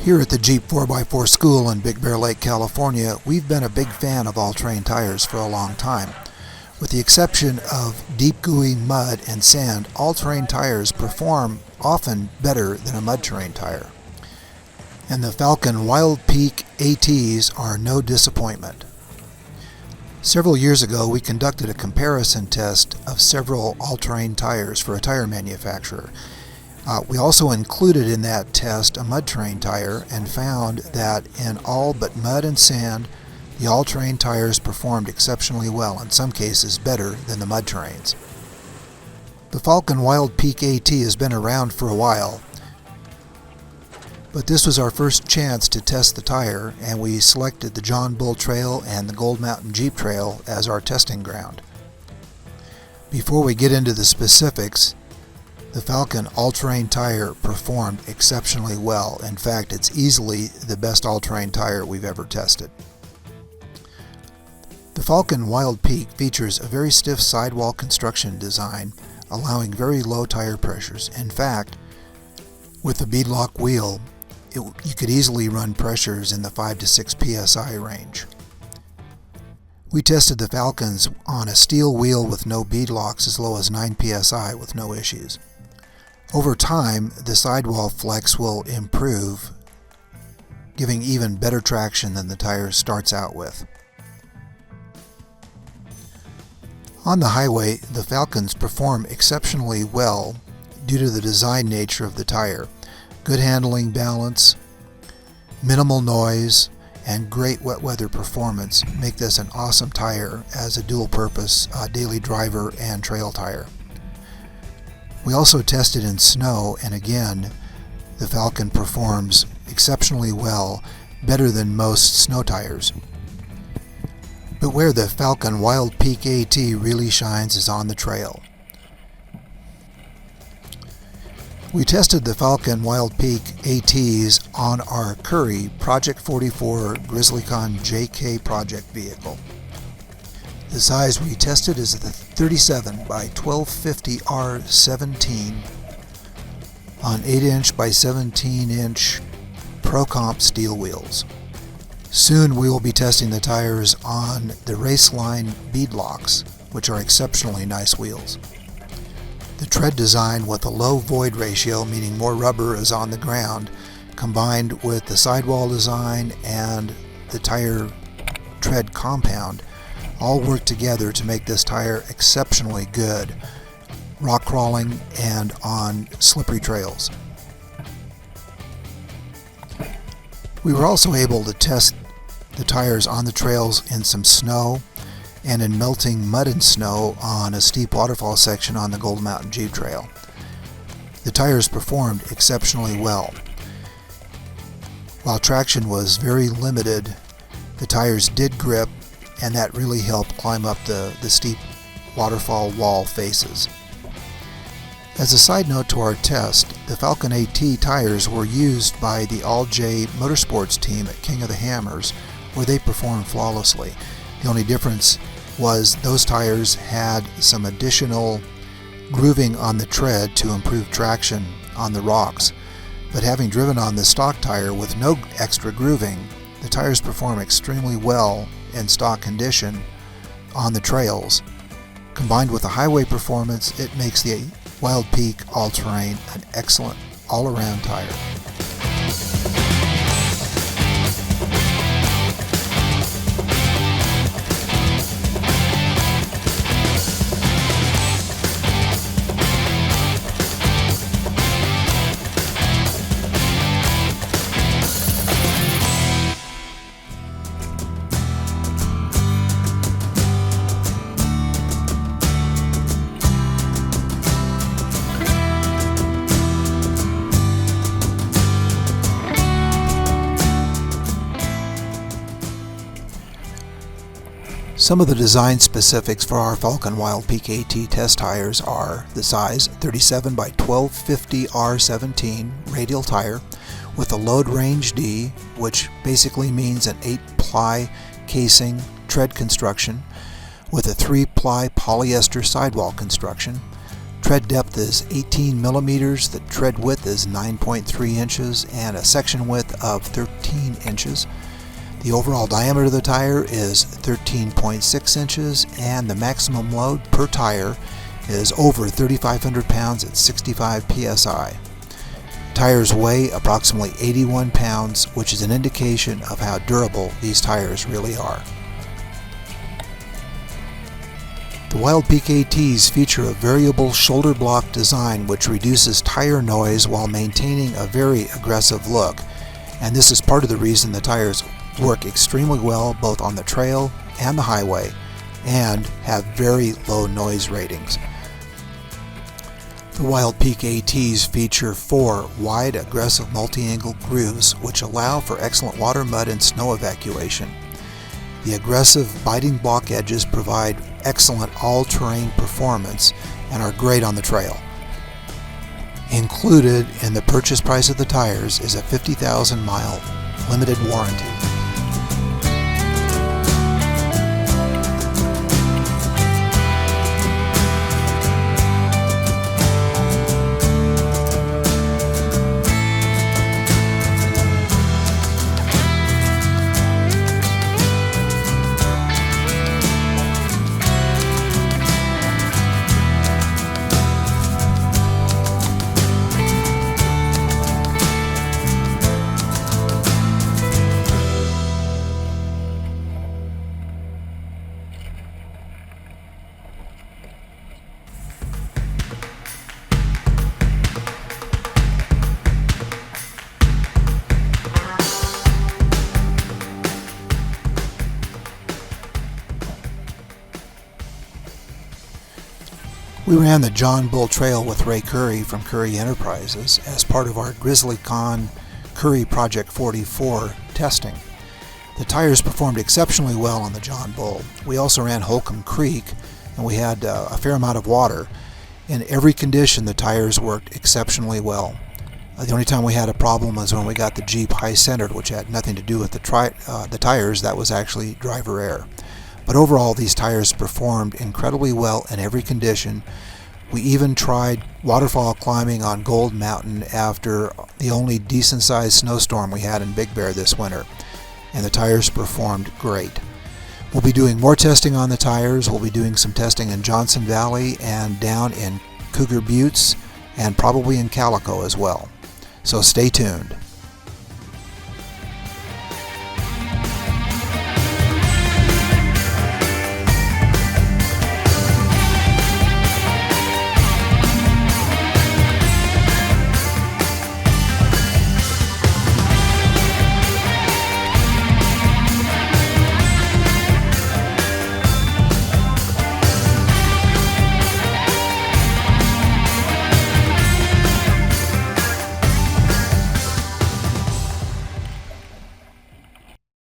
Here at the Jeep 4x4 School in Big Bear Lake, California, we've been a big fan of all-terrain tires for a long time. With the exception of deep gooey mud and sand, all-terrain tires perform often better than a mud-terrain tire. And the Falken Wildpeak ATs are no disappointment. Several years ago, we conducted a comparison test of several all-terrain tires for a tire manufacturer. We also included in that test a mud-terrain tire and found that in all but mud and sand, the all-terrain tires performed exceptionally well, in some cases better than the mud-terrains. The Falken Wildpeak AT has been around for a while, but this was our first chance to test the tire, and we selected the John Bull Trail and the Gold Mountain Jeep Trail as our testing ground. Before we get into the specifics, the Falken all-terrain tire performed exceptionally well. In fact, it's easily the best all-terrain tire we've ever tested. The Falken Wildpeak features a very stiff sidewall construction design, allowing very low tire pressures. In fact, with the beadlock wheel, you could easily run pressures in the 5 to 6 psi range. We tested the Falkens on a steel wheel with no beadlocks as low as 9 psi with no issues. Over time, the sidewall flex will improve, giving even better traction than the tire starts out with. On the highway, the Falkens perform exceptionally well due to the design nature of the tire. Good handling balance, minimal noise, and great wet weather performance make this an awesome tire as a dual-purpose daily driver and trail tire. We also tested in snow, and again, the Falken performs exceptionally well, better than most snow tires. But where the Falken Wildpeak AT really shines is on the trail. We tested the Falken Wildpeak ATs on our Currie Project 44 GrizzlyCon JK project vehicle. The size we tested is the 37 by 1250 R17 on 8-inch by 17-inch Pro Comp steel wheels. Soon we will be testing the tires on the Raceline beadlocks, which are exceptionally nice wheels. The tread design with a low void ratio, meaning more rubber is on the ground, combined with the sidewall design and the tire tread compound, all work together to make this tire exceptionally good, rock crawling and on slippery trails. We were also able to test the tires on the trails in some snow and in melting mud and snow on a steep waterfall section on the Gold Mountain Jeep Trail. The tires performed exceptionally well. While traction was very limited, the tires did grip, and that really helped climb up the steep waterfall wall faces. As a side note to our test, the Falken AT tires were used by the All-J Motorsports team at King of the Hammers, where they performed flawlessly. The only difference was those tires had some additional grooving on the tread to improve traction on the rocks, but having driven on the stock tire with no extra grooving, the tires perform extremely well in stock condition on the trails. Combined with the highway performance, it makes the Wildpeak all-terrain an excellent all-around tire. Some of the design specifics for our Falken Wildpeak AT test tires are the size 37 by 1250 R17 radial tire with a load range D, which basically means an 8-ply casing tread construction with a 3-ply polyester sidewall construction, Tread depth is 18 millimeters, the tread width is 9.3 inches, and a section width of 13 inches. The overall diameter of the tire is 13.6 inches, and the maximum load per tire is over 3,500 pounds at 65 psi. Tires weigh approximately 81 pounds, which is an indication of how durable these tires really are. The Wildpeak ATs feature a variable shoulder block design which reduces tire noise while maintaining a very aggressive look, and this is part of the reason the tires work extremely well both on the trail and the highway and have very low noise ratings. The Wildpeak ATs feature 4 wide, aggressive multi-angle grooves which allow for excellent water, mud, and snow evacuation. The aggressive biting block edges provide excellent all-terrain performance and are great on the trail. Included in the purchase price of the tires is a 50,000-mile limited warranty. We ran the John Bull Trail with Ray Currie from Currie Enterprises as part of our GrizzlyCon Currie Project 44 testing. The tires performed exceptionally well on the John Bull. We also ran Holcomb Creek, and we had a fair amount of water. In every condition, the tires worked exceptionally well. The only time we had a problem was when we got the Jeep high-centered, which had nothing to do with the tires. That was actually driver error. But overall, these tires performed incredibly well in every condition. We even tried waterfall climbing on Gold Mountain after the only decent-sized snowstorm we had in Big Bear this winter, and the tires performed great. We'll be doing more testing on the tires. We'll be doing some testing in Johnson Valley and down in Cougar Buttes and probably in Calico as well. So stay tuned.